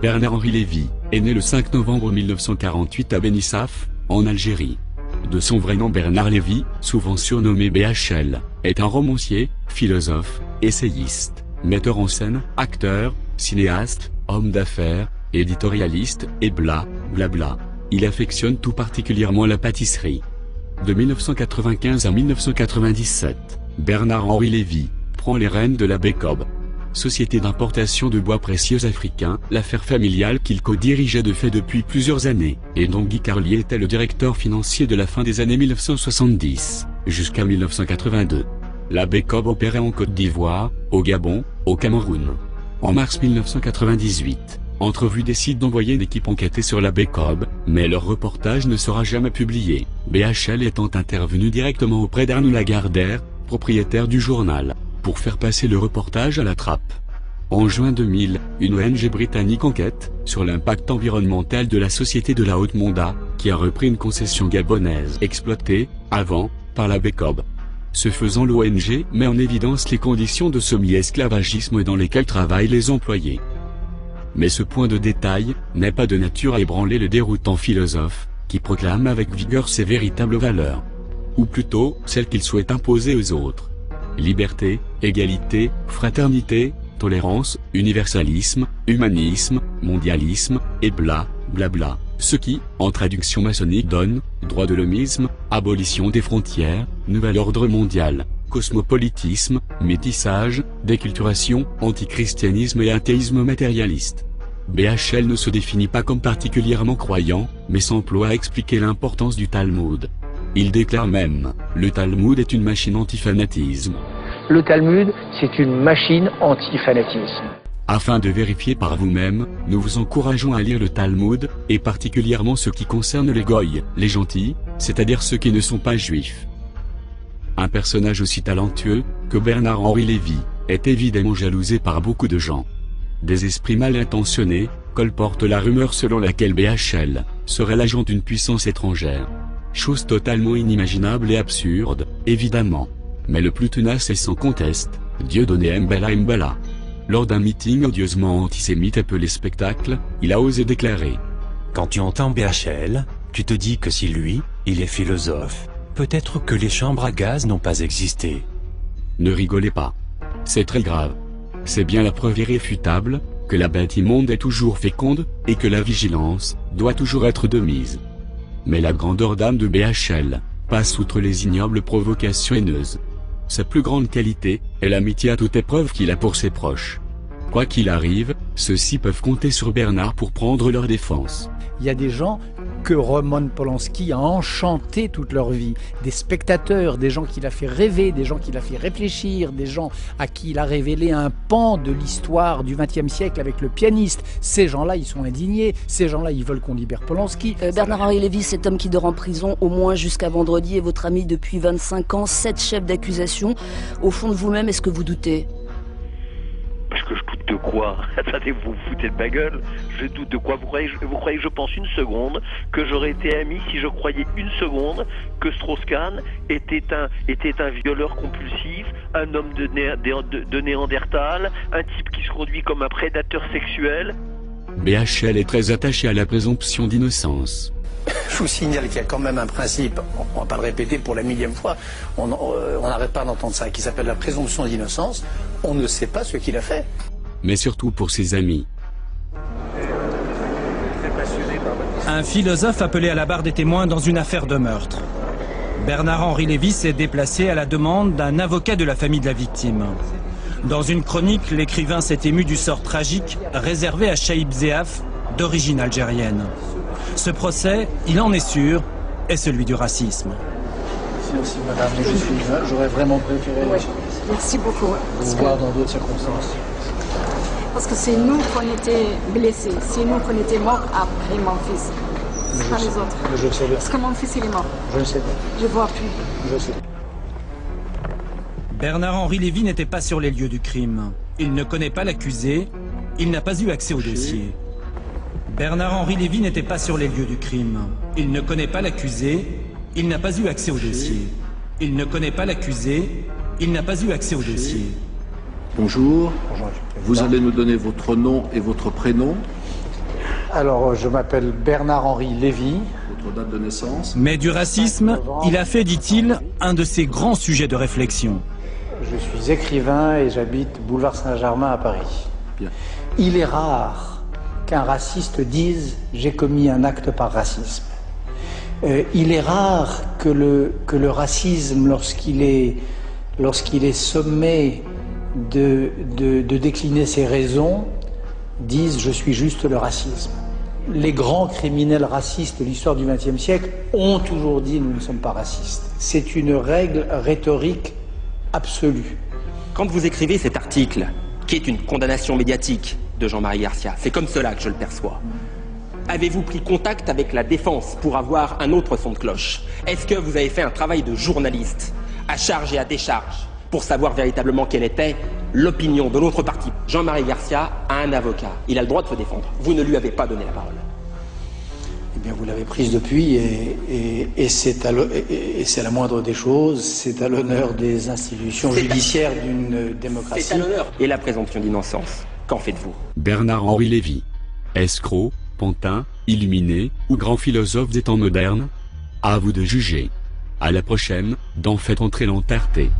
Bernard-Henri Lévy est né le 5 novembre 1948 à Benissaf, en Algérie. De son vrai nom Bernard Lévy, souvent surnommé BHL, est un romancier, philosophe, essayiste, metteur en scène, acteur, cinéaste, homme d'affaires, éditorialiste, et blabla. Il affectionne tout particulièrement la pâtisserie. De 1995 à 1997, Bernard-Henri Lévy prend les rênes de la Becob, société d'importation de bois précieux africain, l'affaire familiale qu'il co-dirigeait de fait depuis plusieurs années, et dont Guy Carlier était le directeur financier de la fin des années 1970, jusqu'à 1982. La Becob opérait en Côte d'Ivoire, au Gabon, au Cameroun. En mars 1998, Entrevue décide d'envoyer une équipe enquêter sur la Becob, mais leur reportage ne sera jamais publié, BHL étant intervenu directement auprès d'Arnaud Lagardère, propriétaire du journal, pour faire passer le reportage à la trappe. En juin 2000, une ONG britannique enquête sur l'impact environnemental de la Société de la Haute-Monda, qui a repris une concession gabonaise exploitée, avant, par la Becob. Ce faisant, l'ONG met en évidence les conditions de semi-esclavagisme dans lesquelles travaillent les employés. Mais ce point de détail n'est pas de nature à ébranler le déroutant philosophe, qui proclame avec vigueur ses véritables valeurs. Ou plutôt, celles qu'il souhaite imposer aux autres. Liberté, égalité, fraternité, tolérance, universalisme, humanisme, mondialisme, et blabla. Ce qui, en traduction maçonnique donne, droit de l'homisme, abolition des frontières, nouvel ordre mondial, cosmopolitisme, métissage, déculturation, antichristianisme et athéisme matérialiste. BHL ne se définit pas comme particulièrement croyant, mais s'emploie à expliquer l'importance du Talmud. Il déclare même, le Talmud est une machine anti-fanatisme. Le Talmud, c'est une machine anti-fanatisme. Afin de vérifier par vous-même, nous vous encourageons à lire le Talmud, et particulièrement ce qui concerne les goïs, les gentils, c'est-à-dire ceux qui ne sont pas juifs. Un personnage aussi talentueux que Bernard-Henri Lévy est évidemment jalousé par beaucoup de gens. Des esprits mal intentionnés colportent la rumeur selon laquelle BHL serait l'agent d'une puissance étrangère. Chose totalement inimaginable et absurde, évidemment. Mais le plus tenace et sans conteste, Dieudonné Mbala. Lors d'un meeting odieusement antisémite appelé spectacle, il a osé déclarer: Quand tu entends BHL, tu te dis que si lui, il est philosophe, peut-être que les chambres à gaz n'ont pas existé. Ne rigolez pas. C'est très grave. C'est bien la preuve irréfutable que la bête immonde est toujours féconde, et que la vigilance doit toujours être de mise. Mais la grandeur d'âme de BHL passe outre les ignobles provocations haineuses. Sa plus grande qualité est l'amitié à toute épreuve qu'il a pour ses proches. Quoi qu'il arrive, ceux-ci peuvent compter sur Bernard pour prendre leur défense. Il y a des gens que Roman Polanski a enchanté toute leur vie. Des spectateurs, des gens qu'il a fait rêver, des gens qu'il a fait réfléchir, des gens à qui il a révélé un pan de l'histoire du XXe siècle avec le pianiste. Ces gens-là, ils sont indignés. Ces gens-là, ils veulent qu'on libère Polanski. Bernard-Henri Lévy, cet homme qui dort en prison au moins jusqu'à vendredi, est votre ami depuis 25 ans, 7 chefs d'accusation. Au fond de vous-même, est-ce que vous doutez ? Parce que je doute de quoi? Attendez, vous vous foutez de ma gueule. Je doute de quoi? Vous croyez que je pense une seconde que j'aurais été ami si je croyais une seconde que Strauss-Kahn était un violeur compulsif, un homme de Néandertal, un type qui se conduit comme un prédateur sexuel? BHL est très attaché à la présomption d'innocence. Je vous signale qu'il y a quand même un principe, on ne va pas le répéter pour la millième fois, on n'arrête pas d'entendre ça, qui s'appelle la présomption d'innocence. On ne sait pas ce qu'il a fait. Mais surtout pour ses amis. Un philosophe appelé à la barre des témoins dans une affaire de meurtre. Bernard-Henri Lévy s'est déplacé à la demande d'un avocat de la famille de la victime. Dans une chronique, l'écrivain s'est ému du sort tragique réservé à Chaïb Zéaf, d'origine algérienne. Ce procès, il en est sûr, est celui du racisme. Merci madame, j'aurais vraiment préféré Merci beaucoup. vous voir dans d'autres circonstances. Parce que c'est nous qu'on était blessés, c'est nous qu'on était morts après mon fils. C'est pas les autres. Je sais bien. Parce que mon fils il est mort. Je sais bien. Je vois plus. Je sais. Bernard-Henri Lévy n'était pas sur les lieux du crime. Il ne connaît pas l'accusé, il n'a pas eu accès au dossier. Bernard-Henri Lévy n'était pas sur les lieux du crime. Il ne connaît pas l'accusé, il n'a pas eu accès au dossier. Il ne connaît pas l'accusé, il n'a pas eu accès au dossier. Bonjour. Bonjour, Vous allez nous donner votre nom et votre prénom. Alors, je m'appelle Bernard-Henri Lévy. Votre date de naissance? Mais du racisme, il a fait, dit-il, un de ses grands sujets de réflexion. Je suis écrivain et j'habite boulevard Saint-Germain à Paris. Bien. Il est rare qu'un raciste dise « j'ai commis un acte par racisme ». Il est rare que le racisme, lorsqu'il est sommé de décliner ses raisons, dise « je suis juste le racisme ». Les grands criminels racistes de l'histoire du XXe siècle ont toujours dit « nous ne sommes pas racistes ». C'est une règle rhétorique absolue. Quand vous écrivez cet article, qui est une condamnation médiatique de Jean-Marie Garcia, c'est comme cela que je le perçois. Avez-vous pris contact avec la défense pour avoir un autre son de cloche? Est-ce que vous avez fait un travail de journaliste, à charge et à décharge, pour savoir véritablement quelle était l'opinion de l'autre partie? Jean-Marie Garcia a un avocat, il a le droit de se défendre. Vous ne lui avez pas donné la parole. Eh bien, vous l'avez prise depuis et c'est la moindre des choses, c'est à l'honneur des institutions judiciaires d'une démocratie. C'est à l'honneur. Et la présomption d'innocence, qu'en faites-vous? Bernard-Henri Lévy. Escroc, pantin, illuminé ou grand philosophe des temps modernes? À vous de juger. À la prochaine, dans Faites entrer l'entièreté.